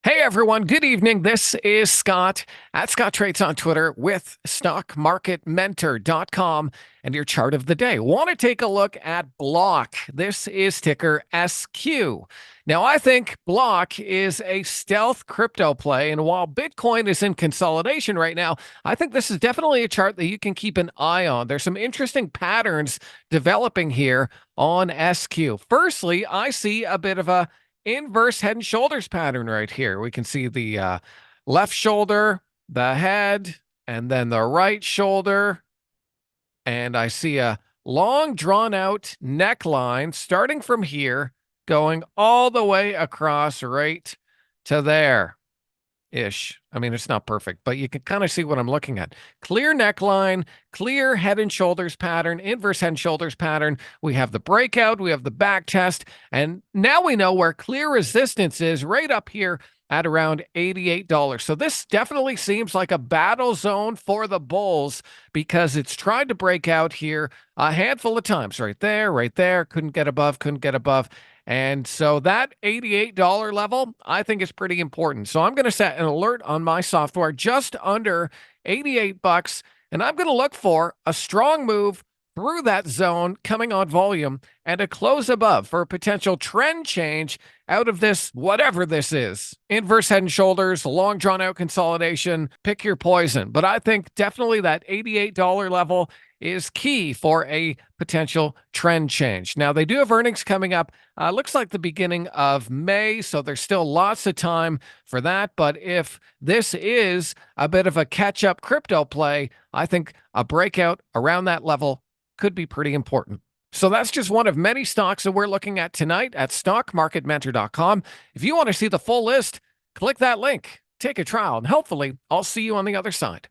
Hey everyone, good evening. This is Scott at Scott Trades on Twitter with StockMarketMentor.com and your chart of the day. Want to take a look at Block. This is ticker SQ. Now, I think Block is a stealth crypto play, and while Bitcoin is in consolidation right now, I think this is definitely a chart that you can keep an eye on. There's some interesting patterns developing here on SQ. Firstly, I see a bit of a inverse head and shoulders pattern right here. We can see the left shoulder, the head, and then the right shoulder. And I see a long drawn out neckline starting from here, going all the way across right to there ish. I mean, it's not perfect, but you can kind of see what I'm looking at. Clear neckline, clear head and shoulders pattern, inverse head and shoulders pattern. We have the breakout, we have the back test, and now we know where clear resistance is right up here at around $88. So this definitely seems like a battle zone for the bulls because it's tried to break out here a handful of times. Right there, couldn't get above. And so that $88 level, I think is pretty important. So I'm going to set an alert on my software just under 88 bucks, and I'm going to look for a strong move through that zone coming on volume and a close above for a potential trend change out of this, whatever this is. Inverse head and shoulders, long drawn out consolidation, pick your poison. But I think definitely that $88 level is key for a potential trend change. Now, they do have earnings coming up. Looks like the beginning of May, so there's still lots of time for that. But if this is a bit of a catch-up crypto play, I think a breakout around that level could be pretty important. So that's just one of many stocks that we're looking at tonight at stockmarketmentor.com. If you want to see the full list, click that link, take a trial, and hopefully I'll see you on the other side.